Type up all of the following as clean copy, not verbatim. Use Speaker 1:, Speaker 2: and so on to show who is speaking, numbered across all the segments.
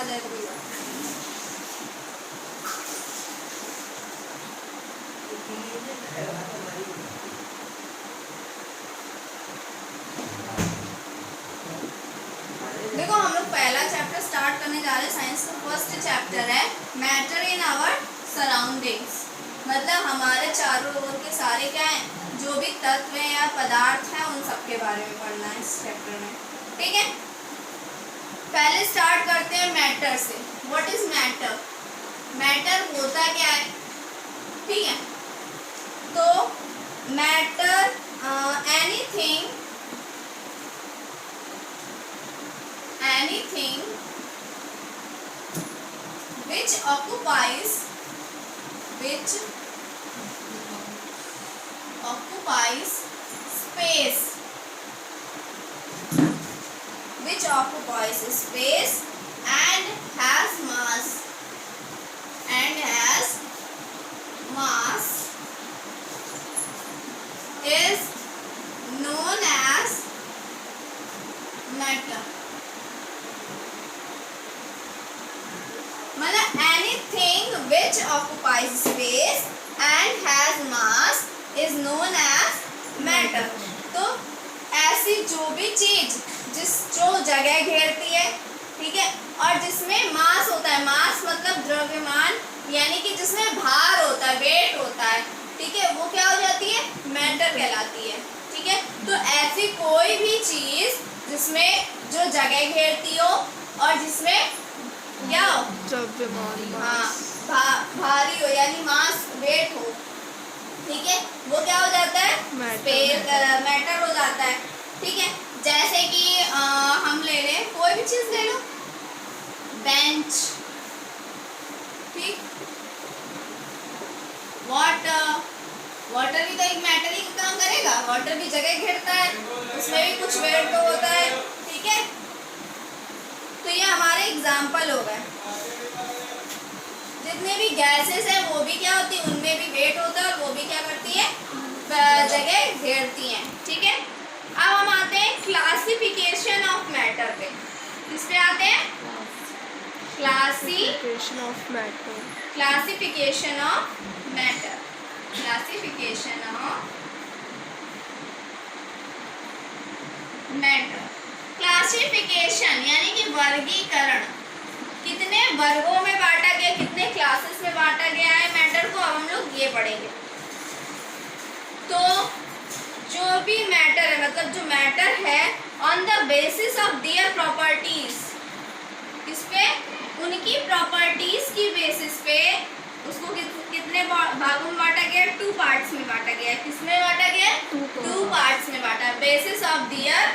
Speaker 1: जाए तो कोई बात नहीं। देखो हम लोग पहला चैप्टर स्टार्ट करने जा रहे हैं। साइंस का फर्स्ट चैप्टर है मैटर इन आवर सराउंडिंग्स। मतलब हमारे चारों ओर के सारे क्या हैं, जो भी तत्व हैं या पदार्थ हैं, उन सब के बारे में पढ़ना है इस चैप्टर में। ठीक है, पहले स्टार्ट करते हैं मैटर से। What is matter? मैटर होता क्या है? ठीक है, तो matter anything which occupies space and has mass is known as matter। मतलब anything which occupies space and has mass is known as matter। तो ऐसी जो भी चीज जो जगह घेरती है, ठीक है, और जिसमें मास होता है, मास मतलब द्रव्यमान, यानी कि जिसमें भार होता है, वेट होता है, ठीक है, वो क्या हो जाती है? मैटर कहलाती है। ठीक है, तो ऐसी कोई भी चीज जिसमें जो जगह घेरती हो और जिसमें क्या हो?
Speaker 2: द्रव्यमान,
Speaker 1: हाँ, भारी हो यानी मास, वेट हो, ठीक है, वो क्या हो जाता है? मैटर हो जाता है। ठीक है, जैसे कि हम ले लें, कोई भी चीज ले लो, बेंच, ठीक, वाटर भी तो एक मैटर ही काम करेगा। वाटर भी जगह घेरता है, उसमें भी कुछ वेट तो होता है। ठीक है, तो ये हमारे एग्जाम्पल हो गए। जितने भी गैसेस हैं वो भी क्या होती है, उनमें भी वेट होता है और वो भी क्या करती है? जगह घेरती हैं। ठीक है, अब हम आते हैं क्लासिफिकेशन ऑफ मैटर पे। किस पे आते हैं?
Speaker 2: Classification of matter.
Speaker 1: Classification of matter. Classification of matter. Classification यानी कि वर्गीकरण। कितने वर्गों में बांटा गया, कितने क्लासेस में बांटा गया है मैटर को, अब हम लोग ये पढ़ेंगे। तो जो भी मैटर है, मतलब जो मैटर है, on the basis of their properties, किस पे? उनकी प्रॉपर्टीज की बेसिस पे उसको कितने भागों में बांटा गया? 2 पार्ट्स में बांटा गया है। किसमें बांटा गया? 2 पार्ट्स में बांटा। Basis of their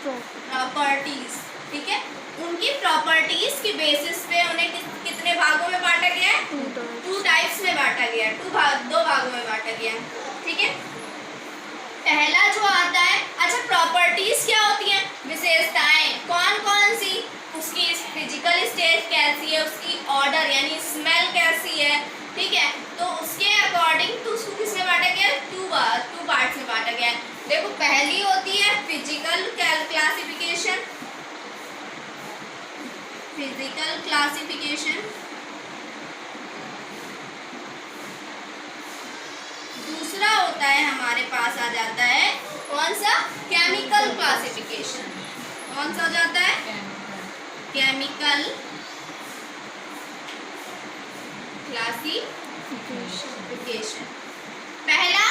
Speaker 1: properties. ठीक है, उनकी प्रॉपर्टीज की बेसिस पे उन्हें कितने भागों में बांटा गया है? 2 टाइप्स में बांटा गया है। 2 भागों में बांटा गया है। ठीक है, पहला जो आता है, अच्छा, प्रॉपर्टीज क्या होती हैं? विशेषताएं। कौन कौन सी? उसकी फिजिकल स्टेट कैसी है, उसकी ऑर्डर यानी स्मेल कैसी है। ठीक है, तो उसके अकॉर्डिंग तो उसको किसमें बांटा गया है? 2 पार्ट्स में बांटा गया है। देखो, पहली होती है फिजिकल क्लासिफिकेशन। Physical classification. दूसरा होता है, हमारे पास आ जाता है कौन सा? Chemical classification. कौन सा हो जाता है? Chemical classification. पहला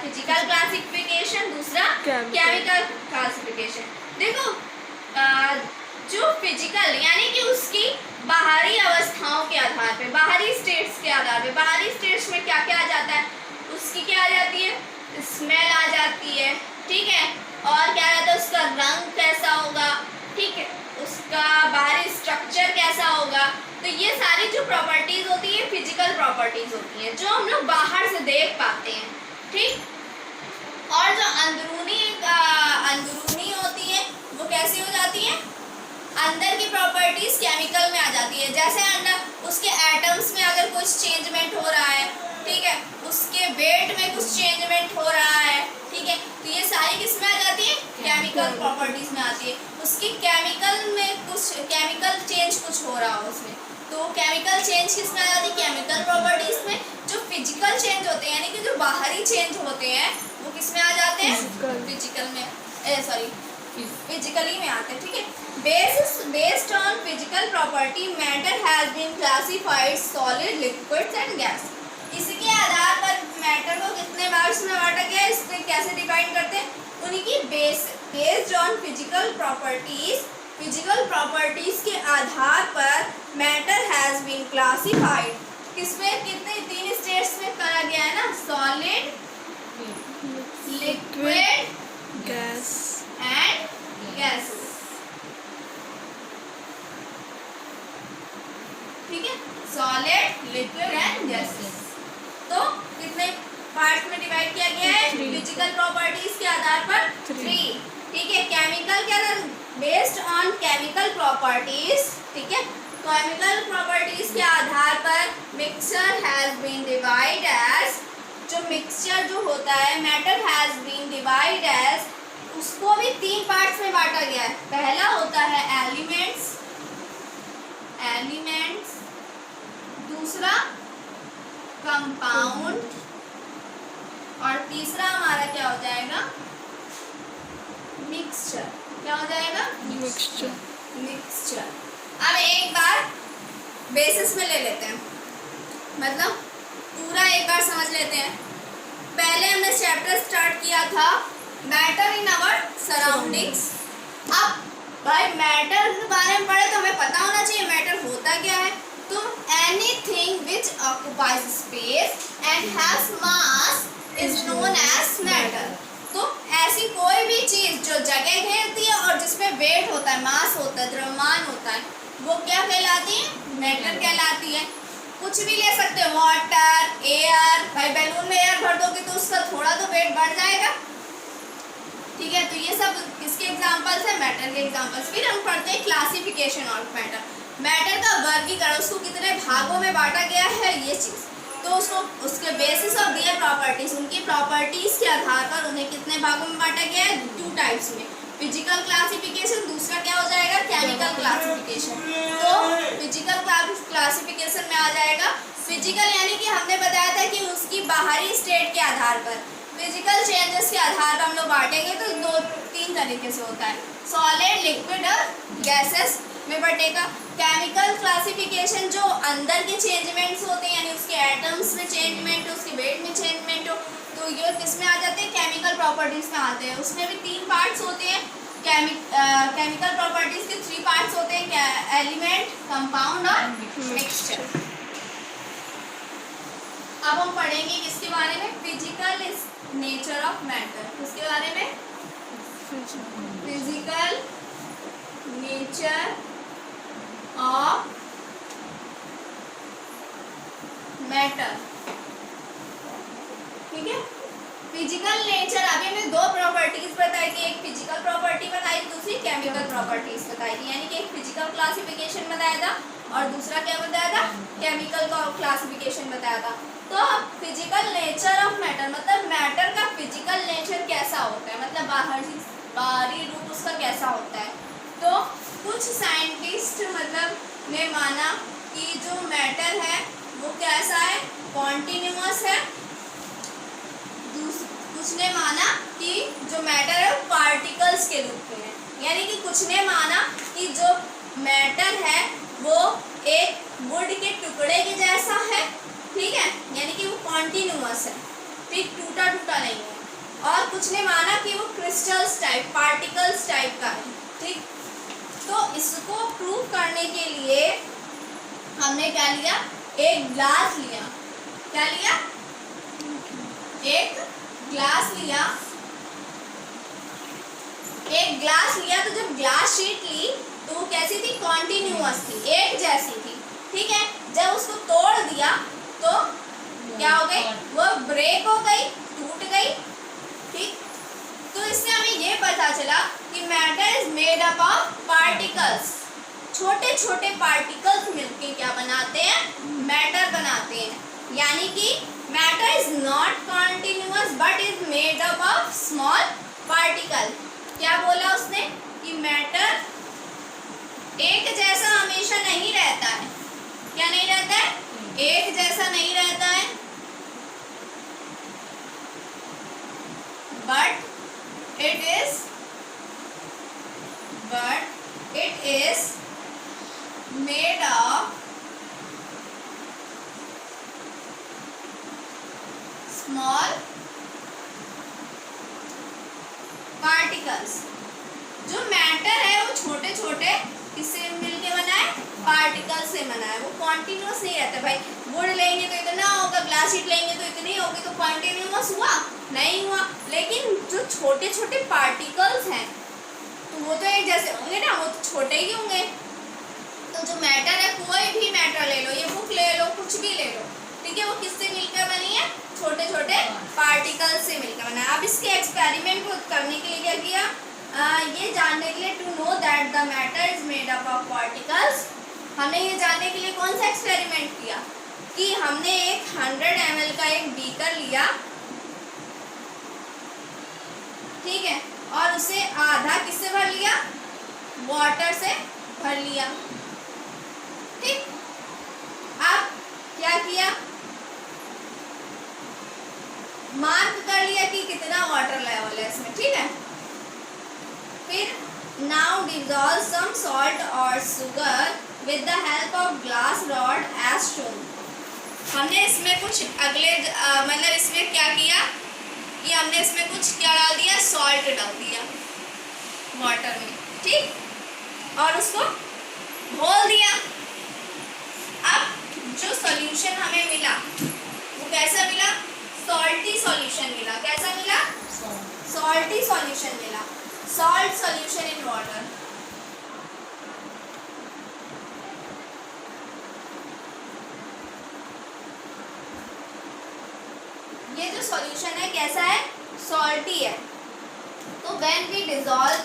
Speaker 1: फिजिकल क्लासिफिकेशन, दूसरा केमिकल क्लासिफिकेशन। देखो, जो फिजिकल यानी कि उसकी बाहरी अवस्थाओं के आधार पे, बाहरी स्टेट्स के आधार पे, बाहरी स्टेट्स में क्या क्या आ जाता है? उसकी क्या आ जाती है? स्मेल आ जाती है। ठीक है, और क्या रहता है? उसका रंग कैसा होगा, ठीक है, उसका बाहरी स्ट्रक्चर कैसा होगा। तो ये सारी जो प्रॉपर्टीज होती है फिजिकल प्रॉपर्टीज होती हैं, जो हम लोग बाहर से देख पाते हैं। ठीक, और जो अंदरूनी होती है वो कैसी हो जाती है? अंदर की प्रॉपर्टीज केमिकल में आ जाती है। जैसे अंदर उसके एटम्स में अगर कुछ चेंजमेंट हो रहा है, ठीक है, उसके वेट में कुछ चेंजमेंट हो रहा है, ठीक है, तो ये सारी किस में आ जाती है? केमिकल केमिकल प्रॉपर्टीज में आती है, उसकी केमिकल में कुछ केमिकल चेंज कुछ हो रहा हो उसमें, तो केमिकल चेंज किस में आ जाती है, केमिकल प्रॉपर्टीज में। जो फिजिकल चेंज होते हैं यानी कि जो बाहरी चेंज होते हैं वो किस में आ जाते हैं, फिजिकल में, सॉरी फिजिकली में आते हैं, ठीक है। Based on physical property matter has been classified solid, liquids and gas. इसके आधार पर मैटर को कितने भाग्स में बांटा गया है, इसमें कैसे डिफाइन करते हैं, उन्हीं की बेस्ड ऑन फिजिकल प्रॉपर्टीज के आधार पर मैटर हैज बीन क्लासिफाइड। किसमें कितने, 3 स्टेट्स में करा गया है ना, solid, liquid,
Speaker 2: gas
Speaker 1: and gases, ठीक है, सॉलिड, लिक्विड एंड गैसेस। तो कितने पार्ट में डिवाइड किया गया है, फिजिकल प्रॉपर्टीज के आधार पर 3, ठीक है। केमिकल क्या था, बेस्ड ऑन केमिकल प्रॉपर्टीज, ठीक है, केमिकल प्रॉपर्टीज के आधार पर mixture has been divide as, जो मिक्सचर जो होता है matter has been divide as, उसको भी 3 पार्ट्स में बांटा गया है। पहला होता है एलिमेंट्स, दूसरा कंपाउंड, और तीसरा हमारा क्या हो जाएगा, मिक्सचर। क्या हो जाएगा, मिक्सचर। अब एक बार बेसिस में ले लेते हैं, मतलब पूरा एक बार समझ लेते हैं। पहले हमने चैप्टर स्टार्ट किया था मैटर इन आवर सराउंडिंग्स। अब भाई मैटर के बारे में पढ़े तो हमें पता होना चाहिए मैटर होता क्या है। तो anything which occupies space and has mass is known as matter. तो ऐसी कोई भी चीज जो जगह घेरती है और जिसमें वेट होता है, मास होता है, द्रव्यमान होता है, वो क्या कहलाती है, मैटर कहलाती है। कुछ भी ले सकते हो, वाटर, एयर। भाई बैलून में एयर भर दोगे तो उसका थोड़ा तो वेट बढ़ जाएगा, ठीक है। तो ये सब किसके एग्जांपल्स है, मैटर के एग्जांपल्स। फिर हम पढ़ते हैं क्लासिफिकेशन ऑफ मैटर। मैटर का वर्गीकरण, उसको कितने भागों में बांटा गया है ये चीज, तो उसको उसके बेसिस ऑफ दियर प्रॉपर्टीज, उनकी प्रॉपर्टीज के आधार पर उन्हें कितने भागों में बांटा गया है, 2 टाइप्स में, फिजिकल क्लासिफिकेशन, दूसरा क्या हो जाएगा, केमिकल क्लासिफिकेशन। तो फिजिकल क्लासिफिकेशन में आ जाएगा फिजिकल, यानी कि हमने बताया था कि उसकी बाहरी स्टेट के आधार पर, फिजिकल चेंजेस के आधार पर हम लोग बांटेंगे तो 2-3 तरीके से होता है, सॉलिड, लिक्विड और गैसेस में बटेगा। केमिकल क्लासिफिकेशन जो अंदर के चेंजमेंट्स होते हैं, यानी उसके एटम्स में चेंजमेंट हो, उसके वेट में चेंजमेंट हो, तो ये किस में आ जाते हैं, केमिकल प्रॉपर्टीज में आते हैं। उसमें भी 3 पार्ट्स होते हैं। केमिकल प्रॉपर्टीज के 3 पार्ट्स होते हैं, एलिमेंट, कंपाउंड और मिक्सचर। अब हम पढ़ेंगे किसके बारे में, फिजिकल नेचर ऑफ मैटर। किसके बारे में, फिजिकल नेचर ऑफ मैटर, ठीक है। फिजिकल नेचर, अभी हमने 2 प्रॉपर्टीज बताई थी, एक फिजिकल प्रॉपर्टी बताई, दूसरी केमिकल प्रॉपर्टीज बताई थी, यानी कि एक फिजिकल क्लासिफिकेशन बताया था और दूसरा क्या बताया था, केमिकल क्लासिफिकेशन बताया था। तो फिजिकल नेचर ऑफ मैटर मतलब मैटर का फिजिकल नेचर कैसा होता है, मतलब बाहरी रूप उसका कैसा होता है। तो कुछ साइंटिस्ट मतलब ने माना कि जो मैटर है वो कैसा है, कॉन्टिन्यूअस है। कुछ ने माना कि जो मैटर है वो पार्टिकल्स के रूप में है, यानी कि कुछ ने माना कि जो मैटर है वो एक वुड के टुकड़े के जैसा है, ठीक है, यानी कि वो कॉन्टिन्यूअस है, ठीक, टूटा टूटा नहीं है। और कुछ ने माना कि वो क्रिस्टल्स टाइप, पार्टिकल्स टाइप का है, ठीक। तो इसको प्रूव करने के लिए हमने क्या लिया, एक ग्लास लिया। क्या लिया, एक ग्लास लिया। एक ग्लास लिया तो जब ग्लास शीट ली तो वो कैसी थी, कॉन्टिन्यूअस थी, एक जैसी थी, ठीक है। जब उसको तोड़ दिया तो क्या हो गई, वो ब्रेक हो गई, टूट गई, ठीक। तो इससे हमें ये पता चला कि matter is made up of particles. छोटे छोटे पार्टिकल्स मिलकर क्या बनाते हैं, मैटर बनाते हैं। यानी कि matter is not continuous but is made up of small particle. क्या बोला उसने कि मैटर एक जैसा हमेशा नहीं रहता है। क्या नहीं रहता है? एक जैसा नहीं रहता है, but it is made of small particles। जो मैटर है वो छोटे छोटे किससे मिलके बना है? पार्टिकल से बना है। वो कॉन्टिन्यूस नहीं रहता भाई। वुड लेंगे तो इतना होगा, ग्लास शीट लेंगे तो इतनी होगी, तो कॉन्टिन्यूस हुआ नहीं हुआ। लेकिन जो छोटे छोटे पार्टिकल्स हैं तो वो तो एक जैसे होंगे ना, वो तो छोटे ही होंगे। तो जो मैटर है, कोई भी मैटर ले लो, ये बुक ले लो, कुछ भी ले लो, ठीक है, वो किससे मिलकर बनी है? छोटे छोटे पार्टिकल्स से मिलकर बना है। अब इसके एक्सपेरिमेंट को करने के लिए क्या किया? ये जानने के लिए, to know that the matter is made up of particles, हमने ये जानने के लिए कौन सा एक्सपेरिमेंट किया कि हमने एक 100 ml का एक बीकर लिया, ठीक है, और उसे आधा किससे भर लिया? वाटर से भर लिया, ठीक। अब क्या किया? मार्क कर लिया कि कितना वाटर लेवल है इसमें, ठीक है। फिर नाउ डिसॉल्व सम सॉल्ट और sugar with the help of glass rod as shown. हमने इसमें कुछ अगले मतलब इसमें क्या किया कि हमने इसमें कुछ क्या डाल दिया? सॉल्ट डाल दिया वाटर में, ठीक, और उसको घोल दिया। अब जो सॉल्यूशन हमें मिला वो कैसा मिला? सॉल्टी सॉल्यूशन मिला। कैसा मिला? सॉल्टी सॉल्यूशन मिला। Salt solution in water. ये जो सॉल्यूशन है कैसा है? सॉल्टी है। तो when we dissolve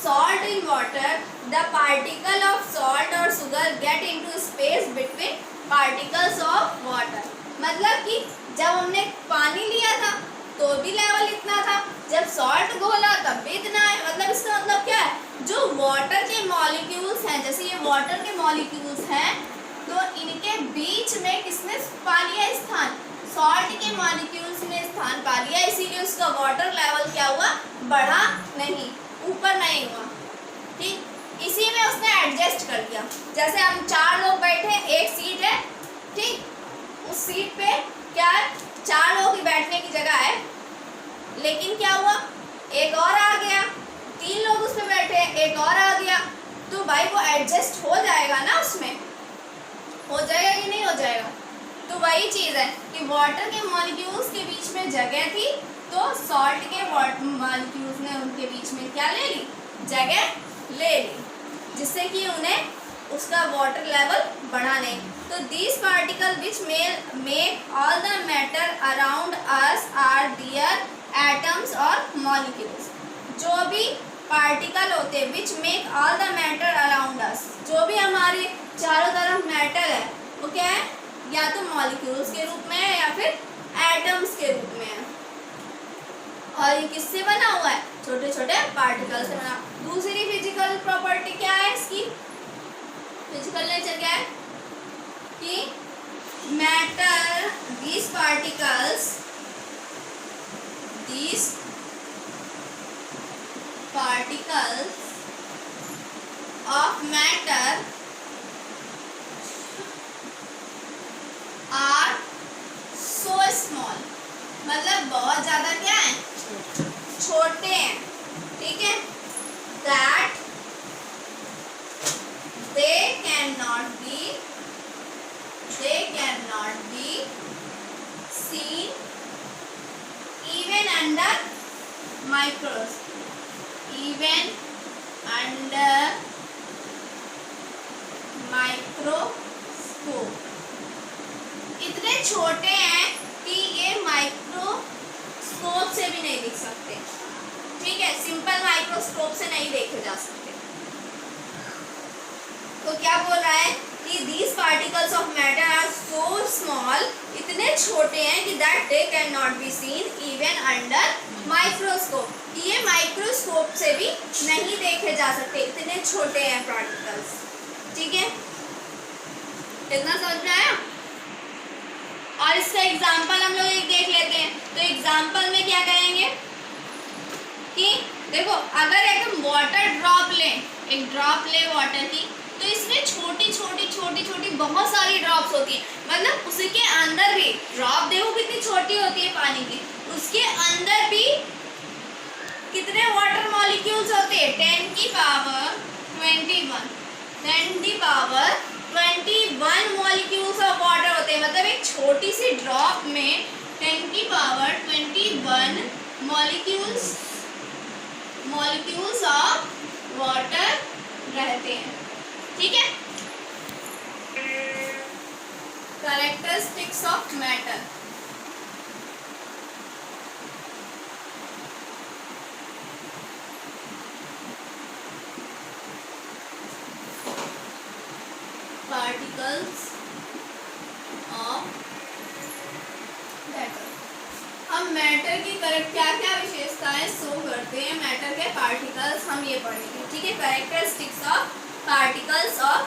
Speaker 1: salt in water, the particle of salt और sugar get into space between particles of water. मतलब कि जब हमने पानी लिया था तो भी लेवल इतना था, जब सॉल्ट घोला तब भी इतना है। मतलब इसका मतलब क्या है? जो वाटर के मॉलिक्यूल्स हैं, जैसे ये वाटर के मॉलिक्यूल्स हैं, तो इनके बीच में किसने पा लिया स्थान? सॉल्ट के मॉलिक्यूल्स ने स्थान पा लिया, इसीलिए उसका वाटर लेवल क्या हुआ? बढ़ा नहीं, ऊपर नहीं हुआ, ठीक। इसी में उसने एडजस्ट कर दिया। जैसे हम 4 लोग बैठे, एक सीट है, ठीक, उस सीट पे क्या है? 4 लोगों की बैठने की जगह है, लेकिन क्या हुआ? एक और आ गया, 3 लोग उस पर बैठे, एक और आ गया, तो भाई वो एडजस्ट हो जाएगा ना, उसमें हो जाएगा कि नहीं हो जाएगा? तो वही चीज़ है कि वाटर के मॉलिक्यूल्स के बीच में जगह थी, तो सॉल्ट के मॉलिक्यूल्स ने उनके बीच में क्या ले ली? जगह ले ली, जिससे कि उन्हें उसका वाटर लेवल बढ़ा नहीं। तो these particles which make all the matter around us are their atoms or molecules। जो भी पार्टिकल होते हैं which make all the matter around us, जो भी हमारे चारों तरफ मैटर है वो क्या है? या तो मॉलिक्यूल्स के रूप में है या फिर एटम्स के रूप में है। और ये किससे बना हुआ है? छोटे छोटे पार्टिकल से बना। दूसरी फिजिकल प्रॉपर्टी क्या है इसकी? फिजिकल नेचर क्या है कि matter, these particles of matter are so small, मतलब बहुत ज़्यादा क्या है? छोटे हैं, ठीक है, that they cannot be seen even under microscope। इतने छोटे हैं कि ये माइक्रोस्कोप से भी नहीं दिख सकते, ठीक है, सिंपल माइक्रोस्कोप से नहीं देखे जा सकते। तो क्या बोल रहा है कि these particles of matter are so small इतने छोटे हैं कि that they can not be seen even under microscope. ये माइक्रोस्कोप से भी नहीं देखे जा सकते, इतने छोटे हैं पार्टिकल्स। ठीक है, इतना समझ में आया। और इसका एग्जाम्पल हम लोग एक देख लेते हैं। तो एग्जाम्पल में क्या करेंगे कि देखो, अगर एक वाटर ड्रॉप लें, एक ड्रॉप ले वाटर की, तो इसमें छोटी छोटी छोटी छोटी बहुत सारी ड्रॉप्स होती हैं। मतलब उसके अंदर भी ड्रॉप देखो कितनी छोटी होती है पानी की, उसके अंदर भी कितने वाटर मॉलिक्यूल्स होते हैं, 10 की पावर 21 मॉलिक्यूल्स ऑफ वाटर होते हैं। मतलब एक छोटी सी ड्रॉप में 10 की पावर 21 मॉलिक्यूल्स ऑफ वाटर रहते हैं। ठीक है, characteristics of matter. Particles of matter. हम मैटर की क्या क्या विशेषताएं शो करते हैं, मैटर के पार्टिकल्स हम ये पढ़ेंगे। ठीक है, characteristics of particles of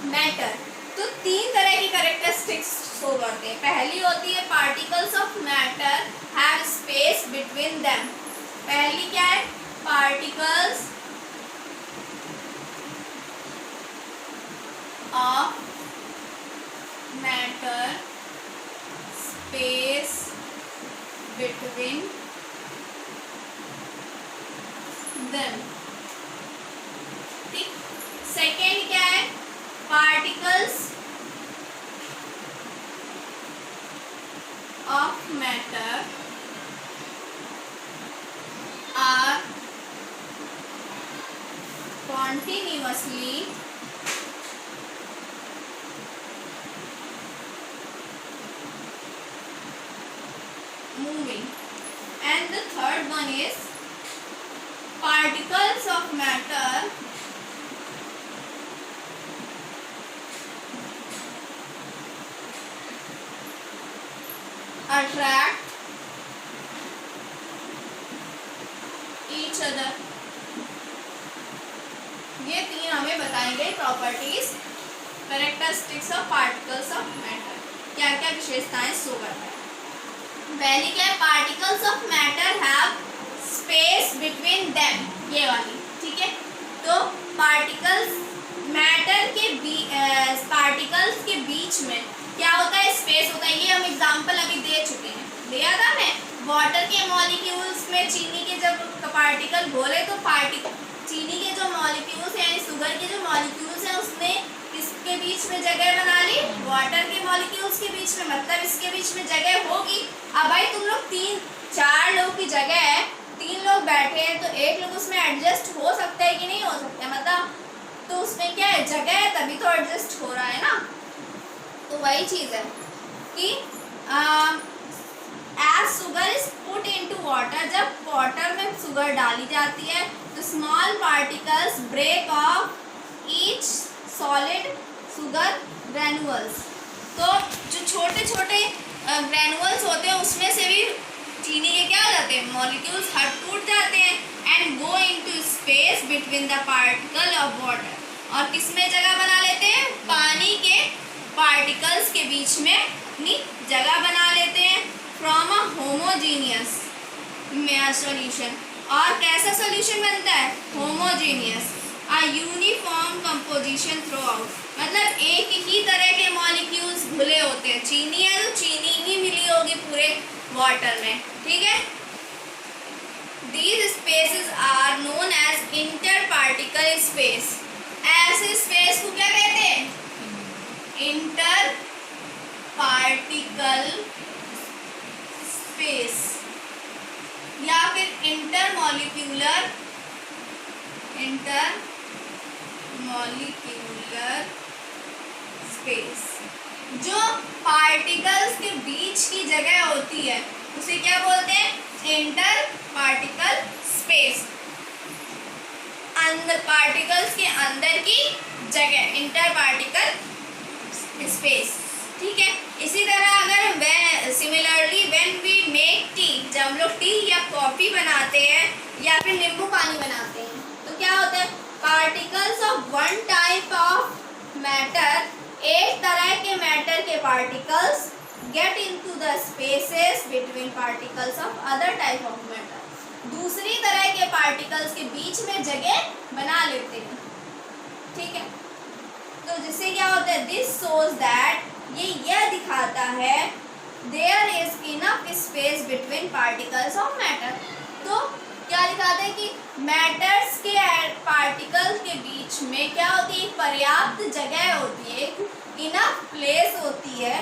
Speaker 1: matter. तो 3 तरह की कैरेक्टरिस्टिक्स शो करते हैं। पहली होती है particles of matter have space between them. पहली क्या है, particles of matter space between them. ठीक, सेकेंड क्या है, particles of matter are continuously moving. And the third one is particles of matter attract each other. ये 3 हमें बताई गई properties characteristics of particles of matter, क्या क्या विशेषताएं शो करता है। पहली क्या है, particles of matter have space between them, ये वाली। ठीक है, तो पार्टिकल्स पार्टिकल्स के बीच में क्या होता है, स्पेस होता है। ये हम एग्जांपल अभी दे चुके हैं, दिया था मैं। वाटर के मॉलिक्यूल्स में चीनी के जब पार्टिकल घोले तो चीनी के जो मॉलिक्यूल्स हैं यानी शुगर के जो मॉलिक्यूल्स हैं उसने किसके बीच में जगह बना ली, वाटर के मॉलिक्यूल्स के बीच में। मतलब इसके बीच में जगह होगी। अब भाई तुम लोग 3-4 लोग की जगह है, 3 लोग बैठे हैं, तो एक लोग उसमें एडजस्ट हो सकता है कि नहीं हो सकता है, मतलब तो उसमें क्या है, जगह है तभी तो एडजस्ट हो रहा है ना। तो वही चीज़ है कि as sugar is put into water, जब वाटर में शुगर डाली जाती है तो small particles break off each solid sugar granules. तो जो छोटे छोटे ग्रैनुअल्स होते हैं उसमें से भी चीनी के क्या हो जाते हैं, मॉलिक्यूल्स हट टूट जाते हैं and go into space between the particle of water. और किस में जगह बना लेते हैं, पानी के पार्टिकल्स के बीच में अपनी जगह बना लेते हैं। फ्रॉम अ होमोजीनियस सॉल्यूशन, और कैसा सॉल्यूशन बनता है, homogeneous, a uniform composition through out. मतलब एक ही तरह के मॉलिक्यूल्स घुले होते हैं। चीनी है तो चीनी ही मिली होगी पूरे वाटर में। ठीक है, these spaces are known as inter particle space. ऐसे स्पेस को क्या कहते हैं, इंटर पार्टिकल स्पेस या फिर इंटर मॉलिक्यूलर स्पेस। जो पार्टिकल्स के बीच की जगह होती है उसे क्या बोलते हैं, इंटर पार्टिकल स्पेस। अंदर पार्टिकल्स के अंदर की जगह इंटर पार्टिकल स्पेस। ठीक है। इसी तरह अगर similarly when we make tea, जब हम लोग टी या कॉफ़ी बनाते हैं या फिर नींबू पानी बनाते हैं तो क्या होता है, particles of one type of matter, एक तरह के मैटर के particles get into the spaces between particles of other type of matter, दूसरी तरह के पार्टिकल्स के बीच में जगह बना लेते हैं। ठीक है, तो जिससे क्या होता है, दिस शोज दैट, ये यह दिखाता है there is enough space between particles of matter. तो क्या दिखाता है कि मैटर्स के पार्टिकल्स के बीच में क्या होती है, पर्याप्त जगह होती है, इनफ प्लेस होती है।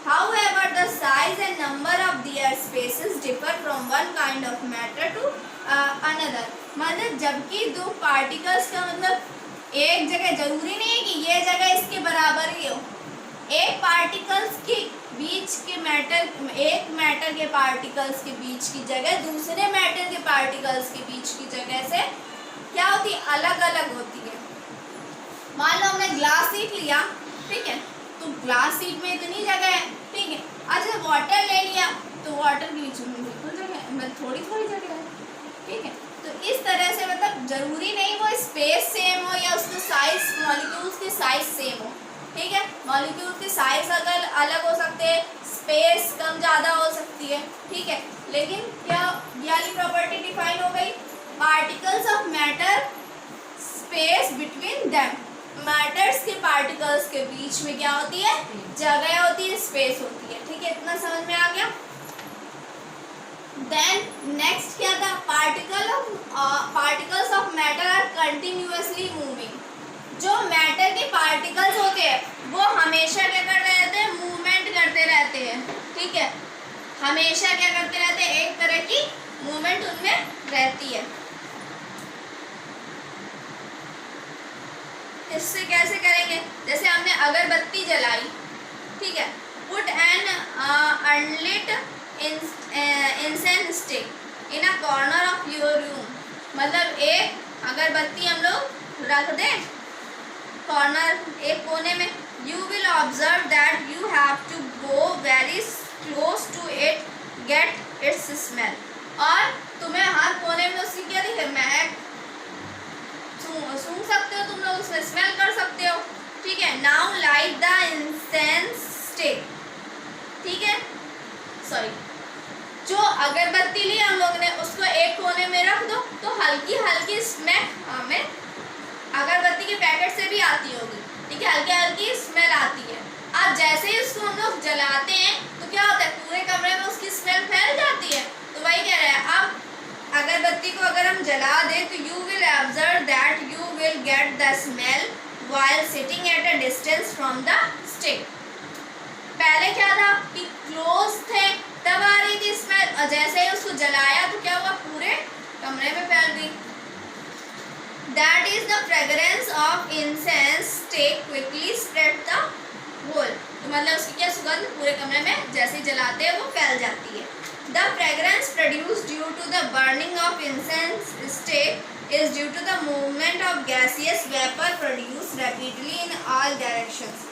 Speaker 1: However, the size and number of their spaces differ from one kind of matter to another। मतलब जबकि दो पार्टिकल्स का मतलब एक जगह, जरूरी नहीं है कि ये जगह इसके बराबर ही हो। एक पार्टिकल्स के बीच के मैटर, एक मैटर के पार्टिकल्स के बीच की जगह दूसरे मैटर के पार्टिकल्स के बीच की जगह से क्या होती है, अलग अलग होती है। मान लो हमने ग्लास शीट लिया, ठीक है, तो ग्लास शीट में इतनी जगह है, ठीक है। अच्छा वाटर ले लिया तो वाटर के बीच में बिल्कुल जगह है, मतलब थोड़ी थोड़ी जगह है, ठीक है। तो इस तरह से मतलब जरूरी नहीं वो स्पेस सेम हो या उसका साइज, मॉलिक्यूल्स के साइज सेम हो, ठीक है। मॉलिक्यूल्स के साइज अगर अलग हो सकते हैं, स्पेस कम ज़्यादा हो सकती है, ठीक है। लेकिन क्या ये वाली प्रॉपर्टी डिफाइन हो गई, particles of matter space between them, matters के पार्टिकल्स के बीच में क्या होती है, जगह होती है, स्पेस होती है, ठीक है। इतना समझ में आ गया। देन नेक्स्ट क्या था, particles of matter are continuously moving. जो मैटर के पार्टिकल्स होते हैं वो हमेशा क्या करते रहते हैं, मूवमेंट करते रहते हैं, ठीक है। हमेशा क्या करते रहते हैं, एक तरह की मूवमेंट उनमें रहती है। इससे कैसे करेंगे, जैसे हमने अगरबत्ती जलाई, ठीक है, put an unlit incense stick in a corner of your room. मतलब एक अगरबत्ती हम लोग रख दें कॉर्नर, एक कोने में, you will observe that you have to go very close to it get its smell. और तुम्हें हर कोने में उसकी क्या दिखे, महक सूंघ सकते हो तुम लोग, उसमें स्मेल कर सकते हो, ठीक है। Now light the incense stick, ठीक है, सॉरी, जो अगरबत्ती ली हम लोग ने उसको एक कोने में रख दो, तो हल्की हल्की स्मेल हमें अगरबत्ती के पैकेट से भी आती होगी, ठीक है, हल्की हल्की स्मेल आती है। अब जैसे ही उसको हम लोग जलाते हैं तो क्या होता है, पूरे कमरे में उसकी स्मेल फैल जाती है। तो वही कह रहे हैं, अब अगरबत्ती को अगर हम जला दें तो you will observe that you will get the smell while sitting at a distance from the stick. पहले क्या था कि क्लोज थे तब आ रही थी स्मेल, और जैसे ही उसको जलाया तो क्या हुआ, पूरे कमरे में फैल गई। That is the fragrance of incense stick quickly spread the whole. तो मतलब उसकी क्या सुगंध पूरे कमरे में जैसे जलाते हैं वो फैल जाती है। The fragrance produced due to the burning of incense stick is due to the movement of gaseous vapor produced rapidly in all directions।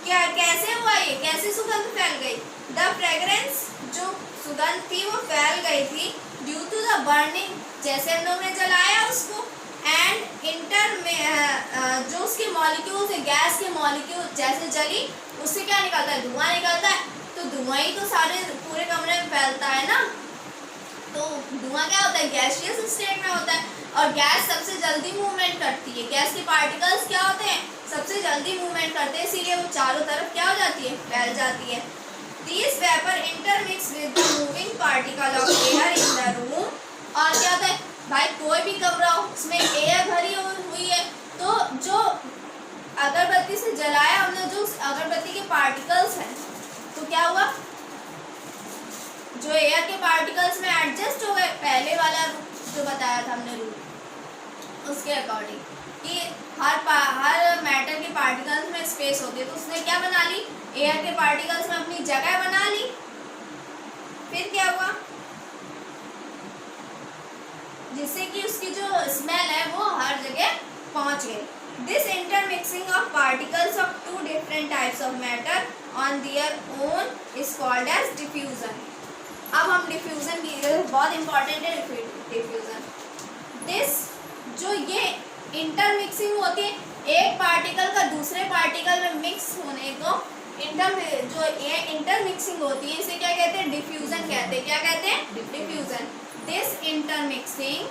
Speaker 1: क्या कैसे हुआ ये, कैसे सुगंध फैल गई, the fragrance जो सुगंध थी वो फैल गई थी due to the burning, जैसे हम लोगों ने जलाया उसको, एंड इंटर में जो उसके मॉलिक्यूल्स है, गैस के मॉलिक्यूल जैसे जली उससे क्या निकलता है, धुआं निकलता है। तो धुआं ही तो सारे पूरे कमरे में फैलता है ना। तो धुआं क्या होता है, गैसियस स्टेट में होता है, और गैस सबसे जल्दी मूवमेंट करती है। गैस के पार्टिकल्स क्या होते हैं, सबसे जल्दी मूवमेंट करते हैं, इसीलिए वो चारों तरफ क्या हो जाती है, फैल जाती है। This vapour intermix with the moving particle of air in the room. और क्या होता है भाई, कोई भी कमरा हो उसमें एयर भरी हुई है, तो जो अगरबत्ती से जलाया हमने, जो अगरबत्ती के पार्टिकल्स हैं, तो क्या हुआ, जो एयर के पार्टिकल्स में एडजस्ट हो गए, पहले वाला जो बताया था हमने रूल, उसके अकॉर्डिंग कि हर मैटर के पार्टिकल्स में स्पेस होती है, तो उसने क्या बना ली, एयर के पार्टिकल्स में अपनी जगह बना ली। फिर क्या हुआ, जिससे कि उसकी जो स्मेल है वो हर जगह पहुंच गई। This intermixing of particles of two different types of matter on their own is called as diffusion. अब हम डिफ्यूजन की, बहुत इंपॉर्टेंट है डिफ्यूजन। दिस, जो ये इंटरमिक्सिंग होती है, एक पार्टिकल का दूसरे पार्टिकल में मिक्स होने को जो ये इंटरमिक्सिंग होती है, इसे क्या कहते हैं? डिफ्यूजन कहते हैं। क्या कहते हैं? Diffusion. This intermixing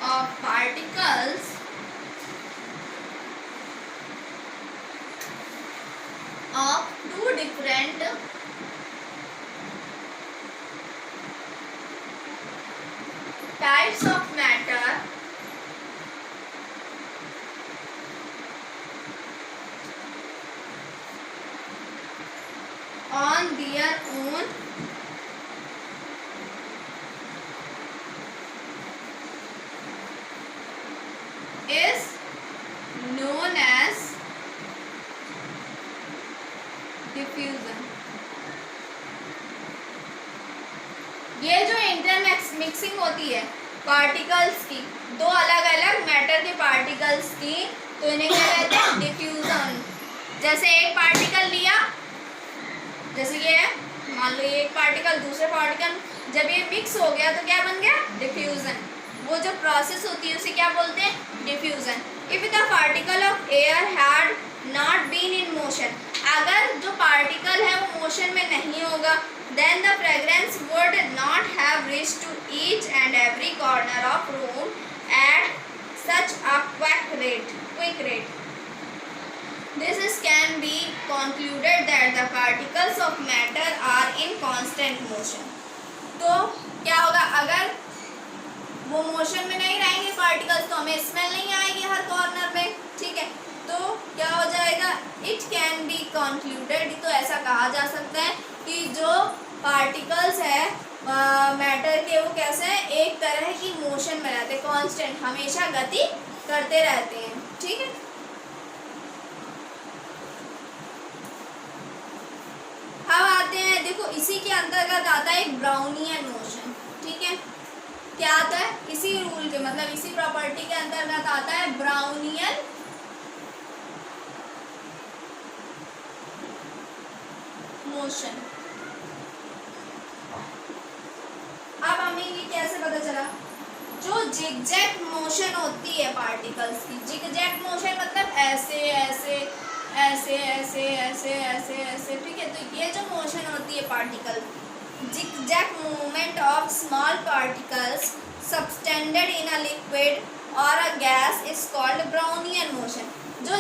Speaker 1: of particles of two different types of matter on their own is known as diffusion। ये जो इंटरमिक्सिंग होती है पार्टिकल्स की, दो अलग अलग मैटर के पार्टिकल्स की, तो इन्हें क्या कहते हैं? डिफ्यूजन। जैसे एक पार्टिकल लिया, जैसे ये है, मान लो ये एक पार्टिकल दूसरे पार्टिकल, जब ये मिक्स हो गया तो क्या बन गया? डिफ्यूजन। वो जो प्रोसेस होती है उसे क्या बोलते हैं? Diffusion. If the particle of air had not been in motion, अगर जो पार्टिकल है वो मोशन में नहीं होगा, then the fragrance would not have reached to each and every corner of room at such a quick rate. This is can be concluded that the particles of matter are in constant motion। तो क्या होगा? अगर वो motion में नहीं रहेंगे particles तो हमें स्मेल नहीं आएगी हर कॉर्नर में, ठीक है? तो क्या हो जाएगा? इट कैन बी कंक्लूडेड, तो ऐसा कहा जा सकता है कि जो पार्टिकल्स है मैटर के, वो कैसे हैं? एक तरह की मोशन में रहते हैं, कांस्टेंट, हमेशा गति करते रहते हैं, ठीक है? अब आते हैं, देखो इसी के अंतर्गत आता है एक ब्राउनियन मोशन, ठीक है? क्या आता है? इसी रूल के, मतलब इसी प्रॉपर्टी के अंतर्गत आता है ब्राउनियन मोशन। अब हमें ये कैसे पता चला? जो जिगजैग मोशन होती है पार्टिकल्स की, जिगजैग मोशन मतलब ऐसे ऐसे ऐसे ऐसे ऐसे ऐसे ऐसे, ठीक है? तो ये जो मोशन होती है particle, zigzag movement of small particles subtended in a liquid or a gas is called Brownian motion। जो